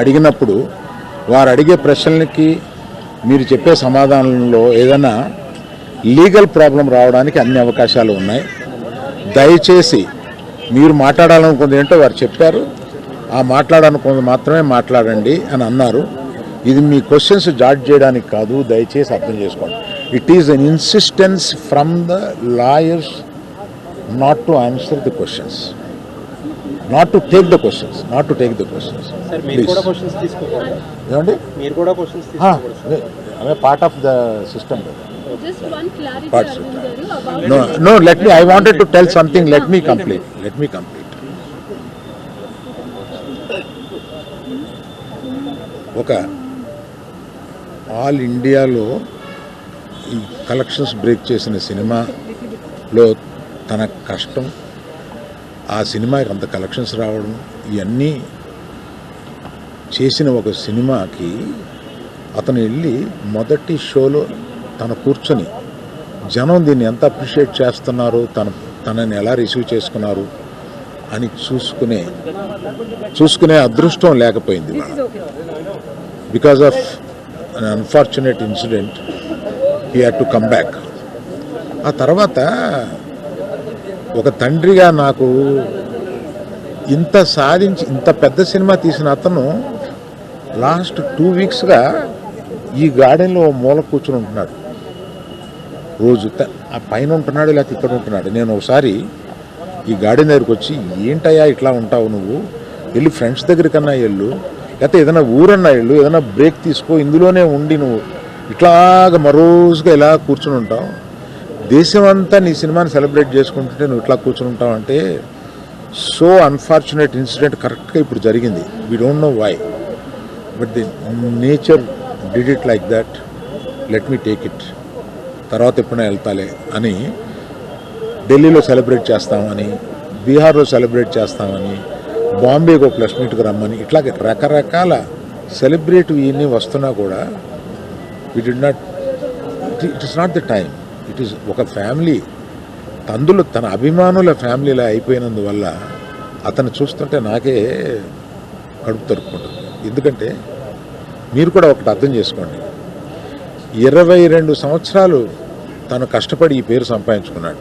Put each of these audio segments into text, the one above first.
అడిగినప్పుడు వారు అడిగే ప్రశ్నలకి మీరు చెప్పే సమాధానంలో ఏదైనా లీగల్ ప్రాబ్లం రావడానికి అన్ని అవకాశాలు ఉన్నాయి. దయచేసి మీరు మాట్లాడాలనుకుంది ఏంటో వారు చెప్పారు, ఆ మాట్లాడాలనుకుంది మాత్రమే మాట్లాడండి అని అన్నారు. ఇది మీ క్వశ్చన్స్ జాడ్జ్ చేయడానికి కాదు, దయచేసి అర్థం చేసుకోండి. It is an insistence from the lawyers not to answer the questions, not to take the questions. Sir, మీరు కూడా క్వశ్చన్స్ తీసుకోకూడదు. ఏమండి? మీరు కూడా క్వశ్చన్స్ తీసుకోకూడదు. I'm a part of the system. Just one clarity, Arvind garu, about No, let me, I wanted to tell something. Let me complete. ఒక all ఇండియాలో ఈ కలెక్షన్స్ బ్రేక్ చేసిన సినిమాలో తన కష్టం, ఆ సినిమాకి అంత కలెక్షన్స్ రావడం, ఇవన్నీ చేసిన ఒక సినిమాకి అతను వెళ్ళి మొదటి షోలో తను కూర్చొని జనం దీన్ని ఎంత అప్రిషియేట్ చేస్తున్నారో, తనని ఎలా రిసీవ్ చేసుకున్నారు అని చూసుకునే అదృష్టం లేకపోయింది. Because of an unfortunate incident he had to come back. ఆ తర్వాత ఒక తండ్రిగా నాకు ఇంత సాధించి ఇంత పెద్ద సినిమా తీసిన అతను లాస్ట్ 2 వీక్స్గా ఈ గార్డెన్లో మూల కూర్చుని ఉంటున్నాడు. రోజు ఆ పైన ఉంటున్నాడు, లేకపోతే ఇక్కడ ఉంటున్నాడు. నేను ఒకసారి ఈ గార్డెన్ దగ్గరికి వచ్చి, ఏంటయ్యా ఇట్లా ఉంటావు నువ్వు, వెళ్ళి ఫ్రెండ్స్ దగ్గరికన్నా వెళ్ళు, లేకపోతే ఏదైనా ఊరన్నా వెళ్ళు, ఏదైనా బ్రేక్ తీసుకో, ఇందులోనే ఉండి నువ్వు ఇట్లాగా మరోజుగా ఇలా కూర్చుని ఉంటావు, దేశం అంతా నీ సినిమాని సెలబ్రేట్ చేసుకుంటుంటే నువ్వు ఇట్లా కూర్చుని ఉంటావు అంటే, సో అన్ఫార్చునేట్ ఇన్సిడెంట్ కరెక్ట్గా ఇప్పుడు జరిగింది. We don't know why, but the nature did it like that. Let me take it, తర్వాత ఎప్పుడైనా వెళ్తాలే అని ఢిల్లీలో సెలబ్రేట్ చేస్తామని, బీహార్లో సెలబ్రేట్ చేస్తామని, బాంబేకి ఒక ప్లస్ మీట్కి రమ్మని, ఇట్లాగే రకరకాల సెలబ్రేటివ్ ఇవన్నీ వస్తున్నా కూడా it is not the time. It is ఒక ఫ్యామిలీ, అందులో తన అభిమానుల ఫ్యామిలీలా అయిపోయినందువల్ల అతను చూస్తుంటే నాకే కడుపు తరుపుకుంటుంది. ఎందుకంటే మీరు కూడా ఒకటి అర్థం చేసుకోండి, 22 సంవత్సరాలు తను కష్టపడి ఈ పేరు సంపాదించుకున్నాడు.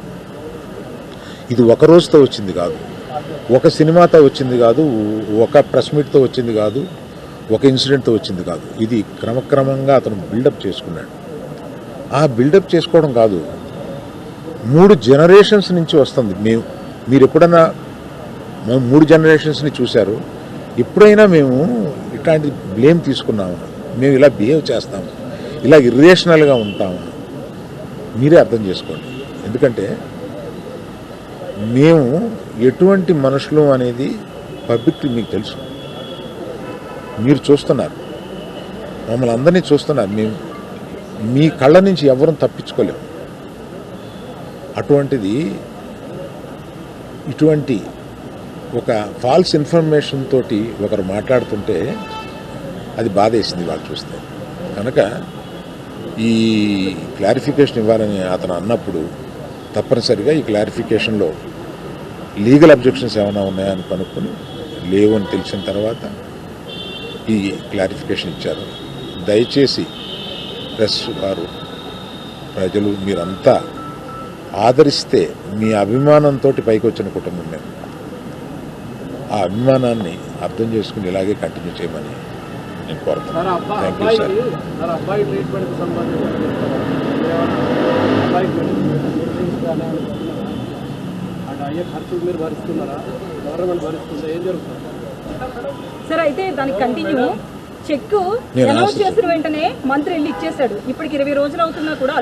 ఇది ఒక రోజుతో వచ్చింది కాదు, ఒక సినిమాతో వచ్చింది కాదు, ఒక ప్రెస్ మీట్తో వచ్చింది కాదు, ఒక ఇన్సిడెంట్తో వచ్చింది కాదు. ఇది క్రమక్రమంగా అతను బిల్డప్ చేసుకున్నాడు. ఆ బిల్డప్ చేసుకోవడం కాదు, 3 జనరేషన్స్ నుంచి వస్తుంది. మీరు ఎప్పుడన్నా 3 జనరేషన్స్ని చూశారు? ఎప్పుడైనా మేము ఇట్లాంటి బ్లేమ్ తీసుకున్నాము, మేము ఇలా బిహేవ్ చేస్తాము, ఇలా ఇర్రేషనల్గా ఉంటాము? మీరే అర్థం చేసుకోండి. ఎందుకంటే మేము ఎటువంటి మనుషులు అనేది పబ్లిక్ మీకు తెలుసు, మీరు చూస్తున్నారు, మమ్మల్ని అందరినీ చూస్తున్నారు. మేము మీ కళ్ళ నుంచి ఎవరూ తప్పించుకోలేము. అటువంటిది ఇటువంటి ఒక ఫాల్స్ ఇన్ఫర్మేషన్ తోటి ఒకరు మాట్లాడుతుంటే అది బాధేసింది వాళ్ళు చూస్తే. కనుక ఈ క్లారిఫికేషన్ ఇవ్వాలని అతను అన్నప్పుడు తప్పనిసరిగా ఈ క్లారిఫికేషన్లో లీగల్ అబ్జెక్షన్స్ ఏమైనా ఉన్నాయని కనుక్కొని లేవు అని తెలిసిన తర్వాత ఈ క్లారిఫికేషన్ ఇచ్చారు. దయచేసి ప్రెస్ వారు, ప్రజలు మీరంతా ఆదరిస్తే, మీ అభిమానంతో పైకి వచ్చిన కుటుంబం మేము, ఆ అభిమానాన్ని అర్థం చేసుకుని ఇలాగే కంటిన్యూ చేయమని నేను కోరుతున్నాను. Thank you sir. సార్ అయితే దానికి కంటిన్యూ చెక్ అనౌన్స్ చేసిన వెంటనే మంత్రి వెళ్ళి ఇచ్చేసాడు. ఇప్పటికి 20 రోజులు అవుతున్నా కూడా